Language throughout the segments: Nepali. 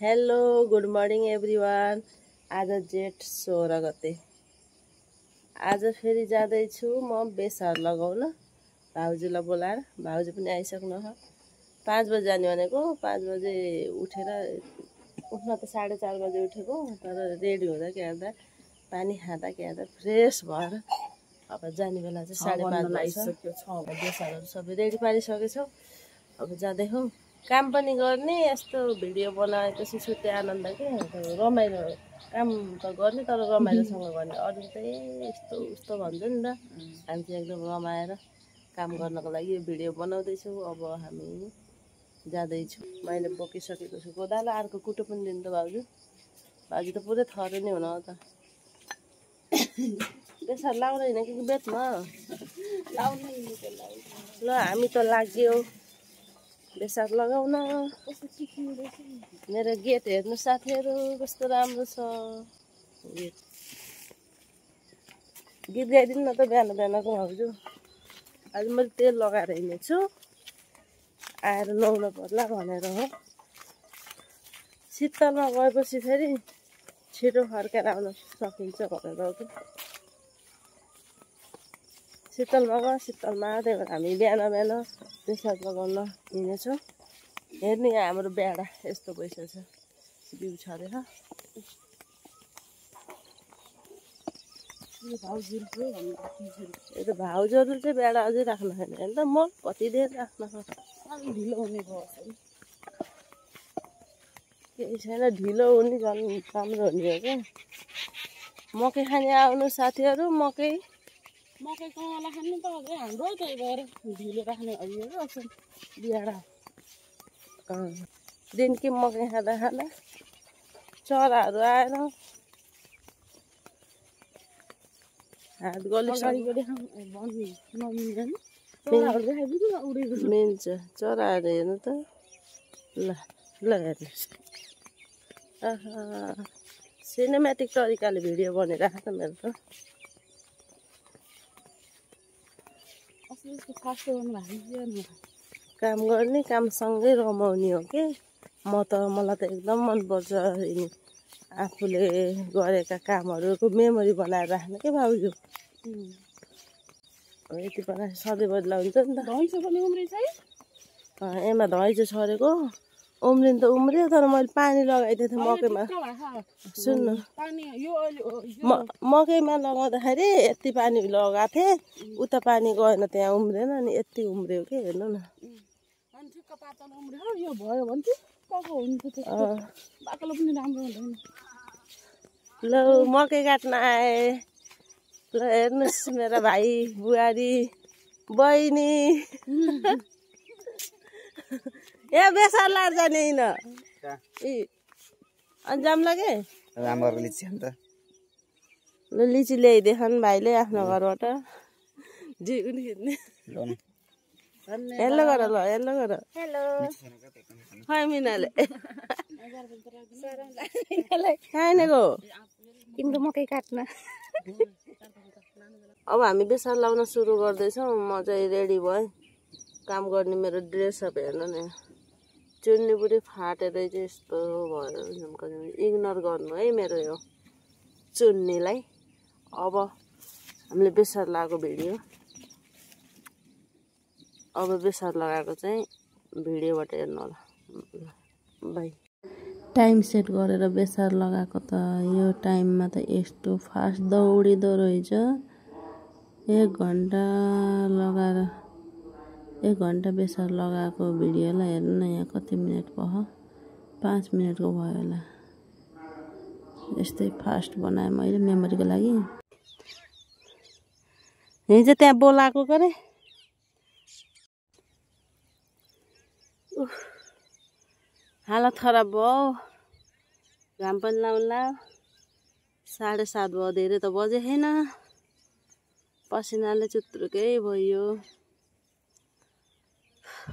Hello good morning everyone. आज जेठ 16 गते। आज फेरि जाँदैछु म बेसार लगाउन भाउजूलाई बोलाएर। भाउजू पनि आइसक्नु हो। 5 बजे जाने भनेको 5 बजे उठेर उठ्न त 4:30 बजे उठेको, तर रेडी हुँदा के गर्दा पानी खाँदा के गर्दा फ्रेस भएर अब जाने बेला चाहिँ 5:30 लागिसक्यो। बेसारहरू सबै रेडी पारिसकेछौँ। अब जाँदै हौ। काम पनि गर्ने, यस्तो भिडियो बनाएपछि छुट्टै आनन्द के रमाइलो। काम त गर्ने तर रमाइलोसँग गर्ने। अरू चाहिँ यस्तो उस्तो भन्छ नि त, हामी चाहिँ एकदम रमाएर काम गर्नको लागि यो भिडियो बनाउँदैछौँ। अब हामी जाँदैछु। मैले बोकिसकेको छु कोदालो। अर्को कुटो पनि दिनु त भाउजू। भाउजू त पुरै थरो नै हुन हो त। बेसार लाउन होइन कि बेच्न लाउन। ल हामी त लाग्यो बेसार लगाउन। मेरो गेट हेर्नु साथीहरू कस्तो राम्रो छ। गीत गाइदिनु न त बिहान बिहानको भाउजू। आज मैले तेल लगाएर हिँडेछु, आएर नुहाउन पर्ला भनेर हो। शीतलमा गएपछि फेरि छिटो फर्केर आउन सकिन्छ भनेर हो कि। शीतलमा गयो, शीतलमा त्यही भएर हामी बिहान बिहान बेसार लगाउन हिँडेछौँ। हेर्नु यहाँ हाम्रो बेडा यस्तो भइसकेछ, बिउ छरेर। यो त भाउजूहरू चाहिँ बेडा अझै राख्न छैन होइन त। म कति देर राख्न ढिलो हुने भयो। केही छैन, ढिलो हुने झन् राम्रो हुने हो क्या। मकै खाने आउनु साथीहरू। मकै कमला खानु त अझै हाम्रो, त्यही भएर ढिलो राख्ने हरियो बिहाडा दिनकी मकै खाँदा खाँदा चराहरू आएर हात मिल्छ। चराहरू हेर्नु त। ल ल हेर्नुहोस्, सिनेमेटिक तरिकाले भिडियो बनाइराख त मेरो त। काम गर्ने, कामसँगै रमाउने हो कि। मलाई त एकदम मनपर्छ आफूले गरेका कामहरूको मेमोरी बनाएर राख्नु के भाउजू। यति बनाएर सधैँभरि लाउँछ नि त। धैँचो पनि उम्रिन्छ है। एमा धैँचो छरेको उम्रिनु त उम्रियो, तर मैले पानी लगाइदिएको थिएँ मकैमा। सुन्नु, मकैमा लगाउँदाखेरि यति पानी लगाएको थिएँ, उता पानी गएन, त्यहाँ उम्रेन नि यति उम्रियो कि। हेर्नु न, यो भयो भने बाक्लो पनि राम्रो हुँदैन। ल मकै काट्न आए। ल हेर्नुहोस् मेरा भाइ बुहारी बहिनी। यहाँ बेसार लाएर जाने होइन अनि जाम्ला के राम्रो लिची अन्त। ल लिची ल्याइदिएछन् भाइले आफ्नो घरबाट। जिउनी खिच्ने। हेलो गर, ल हेलो गर। खै मिनाले खानेको तिम्रो मकै काट्न। अब हामी बेसार लाउन सुरु गर्दैछौँ। म चाहिँ रेडी भएँ काम गर्ने। मेरो ड्रेसअप हेर्नु न, चुन्नी पुरै फाटेरै चाहिँ यस्तो भयो। इग्नोर गर्नु है मेरो यो चुन्नीलाई। अब हामीले बेसार लगाएको भिडियो, अब बेसार लगाएको चाहिँ भिडियोबाट हेर्नु होला। बाई। टाइम सेट गरेर बेसार लगाएको त यो टाइममा त यस्तो फास्ट दौडिँदो रहेछ। 1 घन्टा लगाएर 1 घन्टा बेसार लगाएको भिडियोलाई हेर्नु न, यहाँ कति मिनट भयो, 5 मिनटको भयो होला। यस्तै फास्ट बनाएँ मैले मेमोरीको लागि। हिजो त्यहाँ बोलाएको गरे। हालत खराब भयो, घाम पनि लाउला। 7:30 भयो, धेरै त बजे छैन। पसिनाले चुत्रुकै भयो।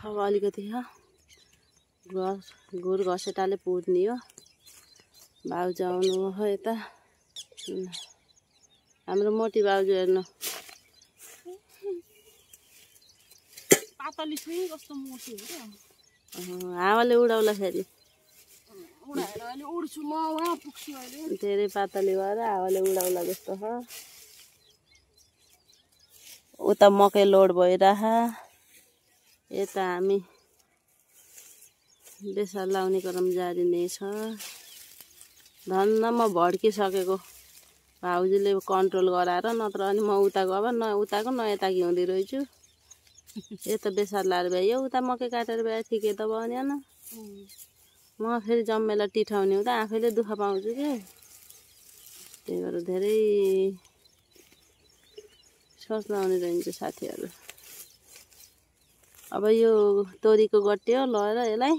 अब अलिकति घुर घसेटाले पुर्ने हो। भाउजू आउनु हो यता। हाम्रो मोटी भाउजू हेर्नु, पातली छु कस्तो मोटी हो क्या। हावाले उडाउला फेरि। धेरै पातली भएर हावाले उडाउला जस्तो छ। उता मकै लोड भइरह, यता हामी बेसार लाउने क्रम जारी नै छ। धन्न म भड्किसकेको, भाउजूले कन्ट्रोल गराएर, नत्र अनि म उता गएर न उताको न यता हिउँदै रहेछु। यता बेसार लाएर भ्यायो, उता मकै काटेर भ्यायो, ठिकै त भयो नि। म फेरि जम्मेलाई टिठाउने हुँदा आफैले दुःख पाउँछु कि, त्यही भएर धेरै सोच लाउने रहन्छ साथीहरू। अब यो तोरीको गट्टे हो, लगाएर यसलाई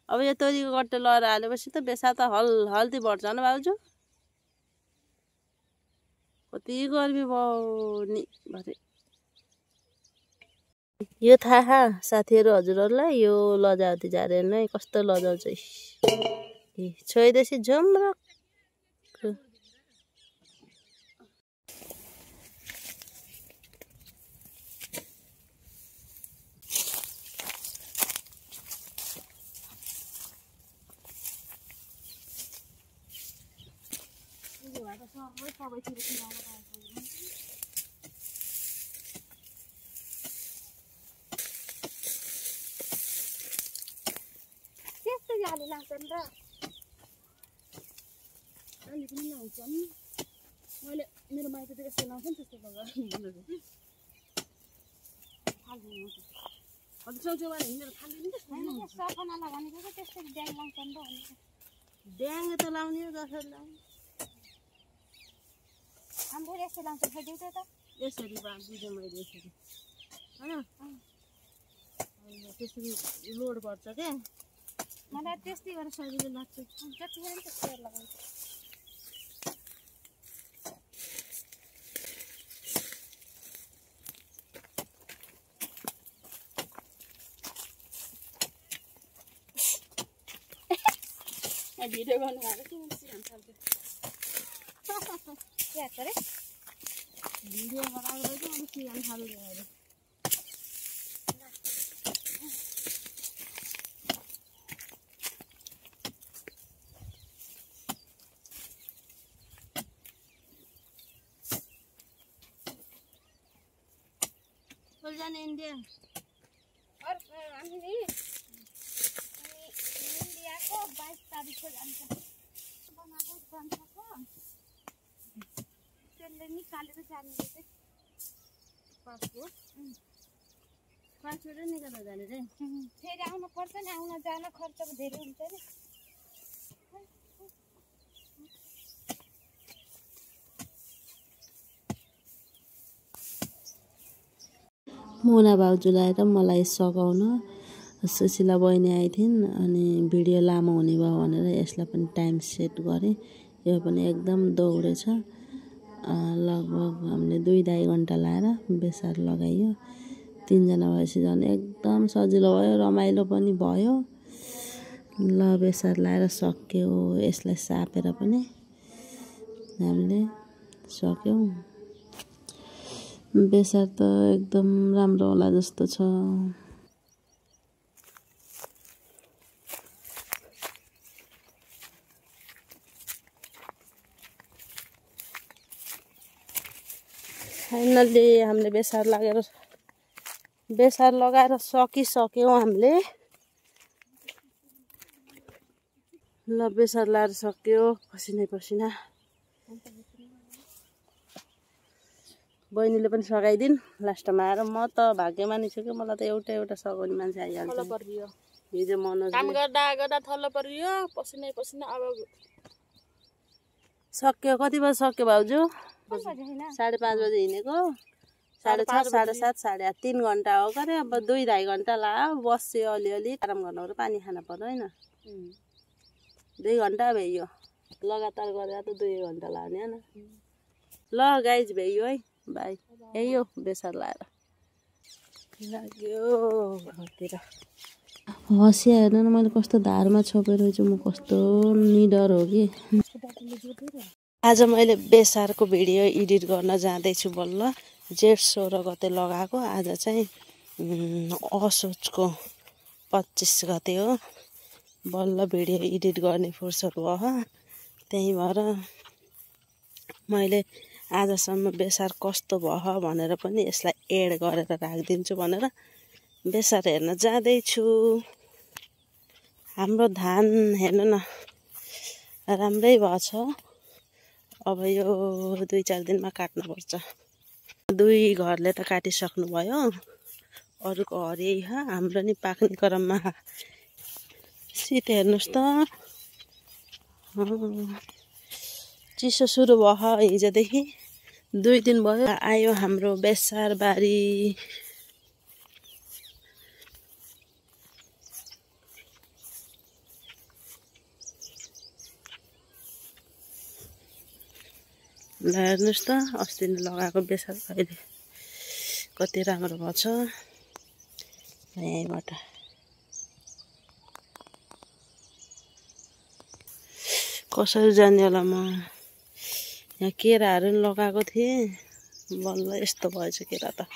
अब यो तोरीको गट्टे लगाएर हालेपछि त बेसार त हल्दी बढ्छ न भाउजू। कति गर्मी भयो नि भरे। यो थाहा साथीहरू हजुरहरूलाई, यो लजावती झारे नै कस्तो लजाउँछ। छोइदेशी झुम्रक त्यस्तो जाली लाग्छ नि त। अलि पनि लाउँछ नि, मैले मेरो माइती त यस्तो लाउँछ नि, त्यस्तो लगाएर सफा नलगाउने त्यस्तो ड्याङ लाउँछ नि त। ड्याङ त लाउने हो, जसरी लाउने हाम्रो यस्तो लाउँछ फेरि त यसरी बाँधिदिएँ मैले यसरी होइन, त्यसरी लोड गर्छ क्या। मलाई त्यस्तै गरेर सजिलो लाग्छ, जतिखेर नि त्यस्तै गरेर लगाउँछ। भिडियो गर्नु भएको थियो, के अरे भिडियो बनाएको चाहिँ अलिक सिगान थाल्यो अरे। कहिले जाने इन्डिया? हामी नि इन्डियाको 22 तारिकको जान्छ। बनाएको जान्छको त्यसले निकालेर जाने चाहिँ पासपोर्टै निकालेर जाने रे। फेरि आउनु पर्छ नि, आउन जान खर्च धेरै हुन्छ नि। मुना भाउजूलाई र मलाई सघाउन सुशीला बहिनी आइथिन्, अनि भिडियो लामो हुने भयो भनेर यसलाई पनि टाइम सेट गरेँ। यो पनि एकदम दौडेछ। लगभग हामीले 2-2.5 घन्टा लाएर बेसार लगाइयो। 3 जना भएपछि झन् एकदम सजिलो भयो, रमाइलो पनि भयो। ल बेसार लाएर सक्यो, यसलाई सापेर पनि हामीले सक्यौँ। बेसार त एकदम राम्रो होला जस्तो छ। फाइनल्ली हामीले बेसार लगाएर सकिसक्यौँ हामीले। ल बेसार लाएर सक्यो, पसिनै पसिना। बहिनीले पनि सघाइदिन् लास्टमा आएर। म त भाग्यमानी छु कि मलाई त एउटा सघाउने मान्छे आइहाल्छ। हिजो मनोज काम गर्दा थल्लो परियो, पसिनै पसिना। अब सक्यो। कति बजी सक्यो भाउजू? 5:30 बजे हिँडेको, 6:30, 7:30, 8:30, 3 घन्टा हो गरे। अब 2-2.5 घन्टा लाग्यो। बस्यो अलिअलि, आराम गर्नु पर्यो, पानी खानु पर्यो होइन। 2 घन्टा भ्याइयो, लगातार गरेर त 2 घन्टा लाग्ने होइन। ल गाइज भ्याइयो है, बाई। यही हो बेसार लाएर लाग्यो घरतिर। हँसिया हेर्नु न, मैले कस्तो धारमा छोपेर छु, म कस्तो निडर हो कि। आज मैले बेसारको भिडियो एडिट गर्न जाँदैछु बल्ल। जेठ 16 गते लगाएको। आज चाहिँ असोजको 25 गते हो। बल्ल भिडियो एडिट गर्ने फुर्सद भयो। त्यही भएर मैले आजसम्म बेसार कस्तो भयो भनेर पनि यसलाई एड गरेर राखिदिन्छु भनेर बेसार हेर्न जाँदैछु। हाम्रो धान हेर्नु न राम्रै भएछ। अब यो 2-4 दिनमा काट्नुपर्छ। 2 घरले त काटिसक्नु भयो, अरूको हरियै हाम्रो नि पाक्ने क्रममा। शीत हेर्नुहोस् त, चिसो सुरु भयो हिजोदेखि। 2 दिन भयो आयो हाम्रो बेसार बारी। हेर्नुहोस् त अस्ति लगाएको बेसार अहिले कति राम्रो भएछ। यहीँबाट कसरी जाने होला म। यहाँ केराहरू नि लगाएको थिएँ, बल्ल यस्तो भएछ केरा त।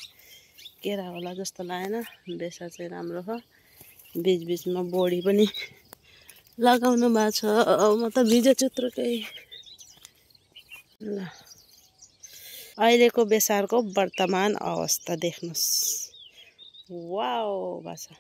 केरा होला जस्तो लागेन। बेसार चाहिँ राम्रो छ। बिचबिचमा बोडी पनि लगाउनु भएको छ। म त भिजे चुत्रुकै। ल अहिलेको बेसारको वर्तमान अवस्था देख्नुहोस्। वाउ भाषा।